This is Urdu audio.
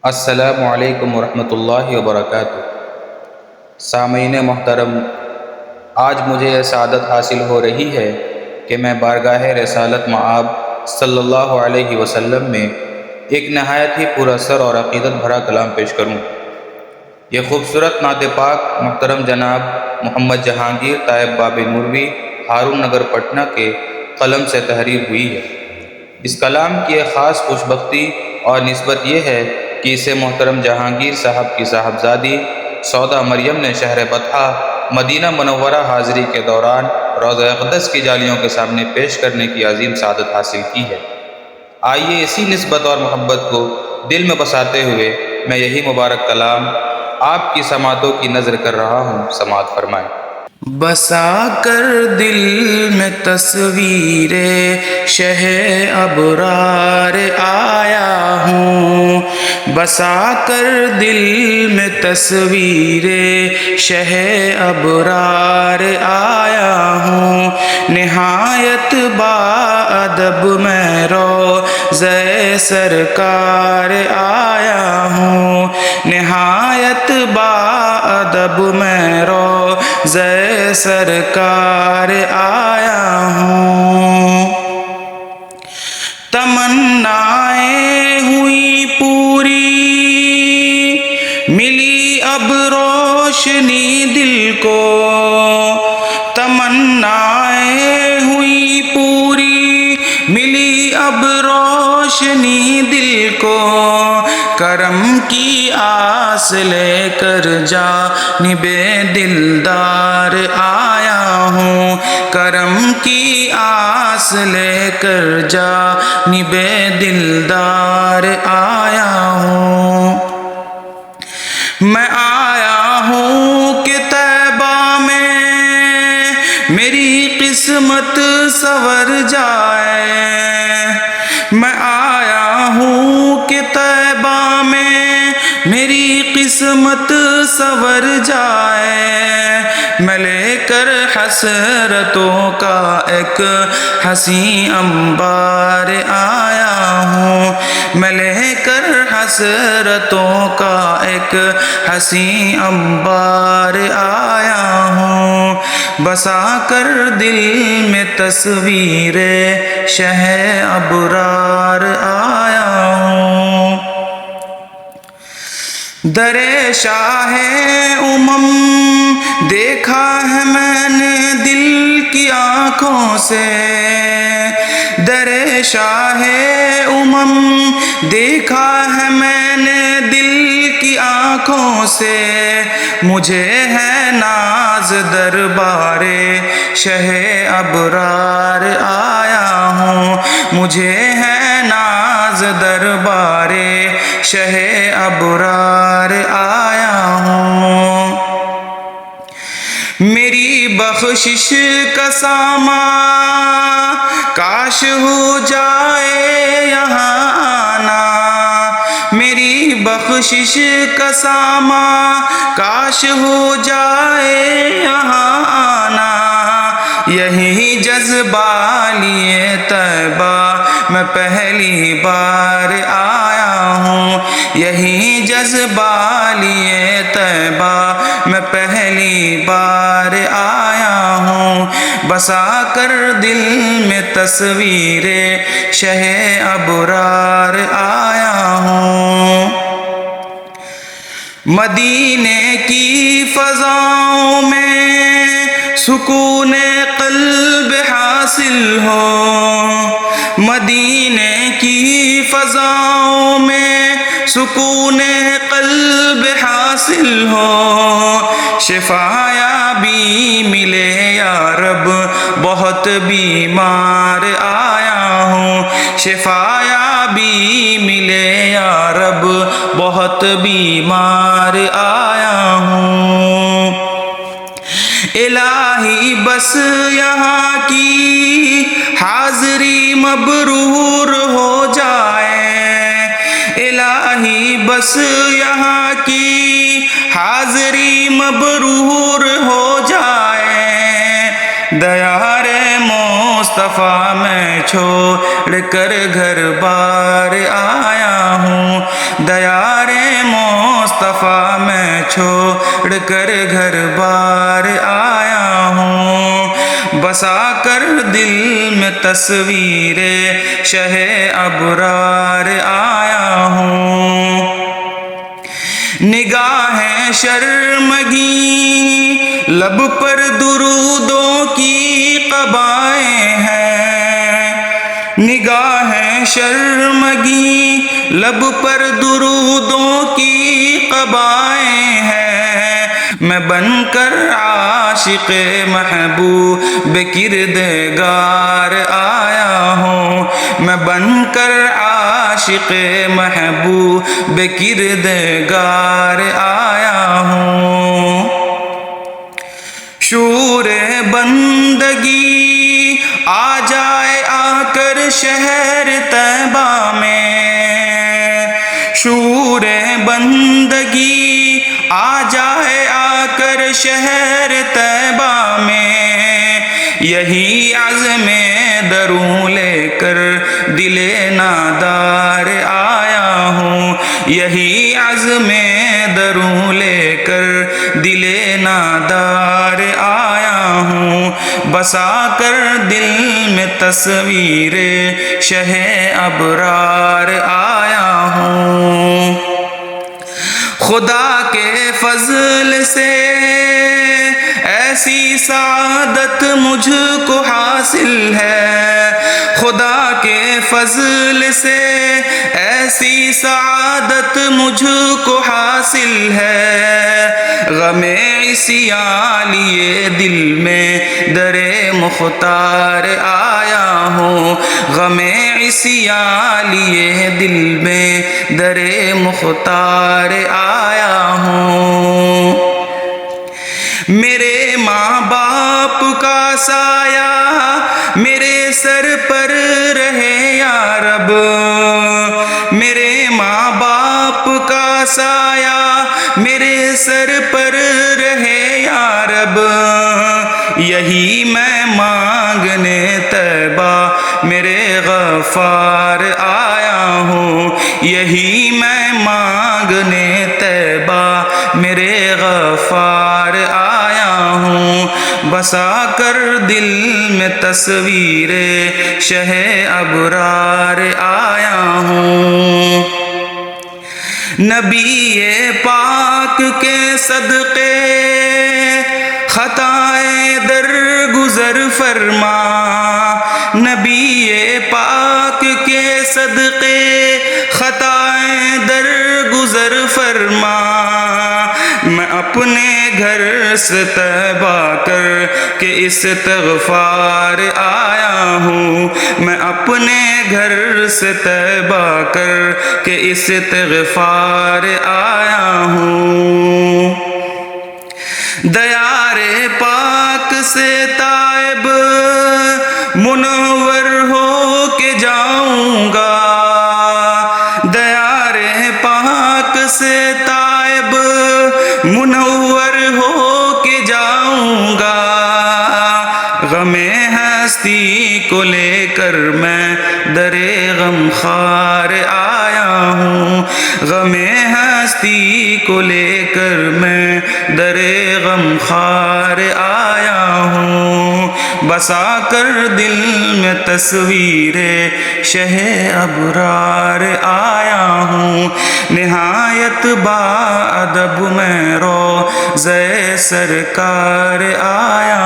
السلام علیکم ورحمۃ اللہ وبرکاتہ۔ سامعین محترم، آج مجھے یہ سعادت حاصل ہو رہی ہے کہ میں بارگاہ رسالت مآب صلی اللہ علیہ وسلم میں ایک نہایت ہی پر اثر اور عقیدت بھرا کلام پیش کروں۔ یہ خوبصورت نعت پاک محترم جناب محمد جہانگیر طیب باب نوروی ہارون نگر پٹنہ کے قلم سے تحریر ہوئی ہے۔ اس کلام کی ایک خاص خوش بختی اور نسبت یہ ہے کہ اسے محترم جہانگیر صاحب کی صاحبزادی سودا مریم نے شہر بطحہ مدینہ منورہ حاضری کے دوران روضہ اقدس کی جالیوں کے سامنے پیش کرنے کی عظیم سعادت حاصل کی ہے۔ آئیے اسی نسبت اور محبت کو دل میں بساتے ہوئے میں یہی مبارک کلام آپ کی سماعتوں کی نظر کر رہا ہوں، سماعت فرمائیں۔ بسا کر دل میں تصویر شہ ابرار آیا ہوں، بسا کر دل میں تصویر شہ ابرار آیا ہوں، نہایت باادب میں روضہ سرکار آیا ہوں، نہایت باادب میں روضہ سرکار آیا ہوں۔ تمنائیں ہوئی پوری، ملی اب روشنی دل کو، تمنائیں ہوئی پوری، ملی اب روشنی دل کو، کرم کی آس لے کر جانب دلدار آیا ہوں، کرم کی آس لے کر جانب دلدار آیا ہوں۔ میں آیا ہوں کہ طیبہ میں میری قسمت سنور جائے، میں آیا ہوں کہ طیبہ میں میری قسمت سنور جائے، میں لے کر حسرتوں کا ایک حسین انبار آیا ہوں، میں لے کر حسرتوں کا ایک حسین انبار آیا ہوں، بسا کر دل میں تصویر شہ ابرار آیا ہوں۔ در شاہ امم دیکھا ہے میں نے دل کی آنکھوں سے، در شاہ امم دیکھا ہے میں نے دل کی آنکھوں سے، مجھے ہے ناز دربار شہ ابرار آیا ہوں، مجھے ہے ناز دربار شہ ابرار آیا ہوں۔ میری بخشش کا سامان کاش ہو جائے یہاں آنا، میری بخشش کا سامان کاش ہو جائے یہاں آنا، یہی جذبہ لیے طیبہ میں پہلی بار آیا ہوں، یہی جذبہ لیے طیبہ میں پہلی بار آیا ہوں، بسا کر دل میں تصویر شہ ابرار آیا ہوں۔ مدینے کی فضاؤں میں سکون قلب حاصل ہو، مدینے کی فضاؤں میں سکون قلب حاصل ہو، شفا یابی ملے یا رب بہت بیمار آیا ہوں، شفا یابی ملے یا رب بہت بیمار آیا ہوں۔ الہی بس یہاں کی حاضری مبرور ہو جائے، الہی بس یہاں کی حاضری مبرور ہو جائے، دیار مصطفیٰ میں چھوڑ کر گھر بار آیا ہوں، دیار مصطفیٰ میں چھوڑ کر گھر بار آیا ہوں، بسا کر دل میں تصویر شہ ابرار آیا ہوں۔ نگاہیں شرمگی لب پر درودوں کی قبائیں ہیں، نگاہیں شرمگی لب پر درودوں کی قبائیں ہیں، میں بن کر عاشق محبوب کردگار آیا ہوں، میں بن کر عاشق محبوب کردگار آیا ہوں۔ شور بندگی آ جائے آ کر شہر طیبہ میں، شور بندگی آ جائے آ کر شہر طیبہ میں، یہی عزم دروں لے کر دل نادار آیا ہوں، یہی عزم دروں لے کر دل نادار آیا ہوں، بسا کر دل میں تصویر شہ ابرار آیا ہوں۔ خدا کے فضل سے ایسی سعادت مجھ کو حاصل ہے، خدا کے فضل سے ایسی سعادت مجھ کو حاصل ہے، غم عصیان لیے دل میں در مختار آیا ہوں، غم عصیان لیے دل میں در مختار آیا ہوں۔ میرے ماں باپ کا سایہ میرے سر پر رہے یا رب، میرے ماں باپ کا سایہ میرے سر پر رہے یا رب، یہی میں مانگنے طیبہ میرے غفار آیا ہوں، یہی میں مانگنے طیبہ میرے غفار آیا ہوں، بسا کر دل میں تصویر شہ ابرار آیا ہوں۔ نبی پاک کے صدقے خطائیں درگزر فرما، نبی پاک کے صدقے خطائیں درگزر فرما، میں اپنے گھر سے طیبہ کر کے استغفار آیا ہوں، میں اپنے گھر سے طیبہ کر کے استغفار آیا ہوں۔ دیار پاک سے طائب منور ہو کے جاؤں گا، دیار پاک سے طائب منور ہو کے جاؤں گا، غم ہستی کو لے کر میں در غم خوار آیا ہوں، غم ہستی کو لے کر میں در غم خوار آیا ہوں، بسا کر دل میں تصویر شہ ابرار آیا ہوں، نہایت با ادب میں روضہ سرکار آیا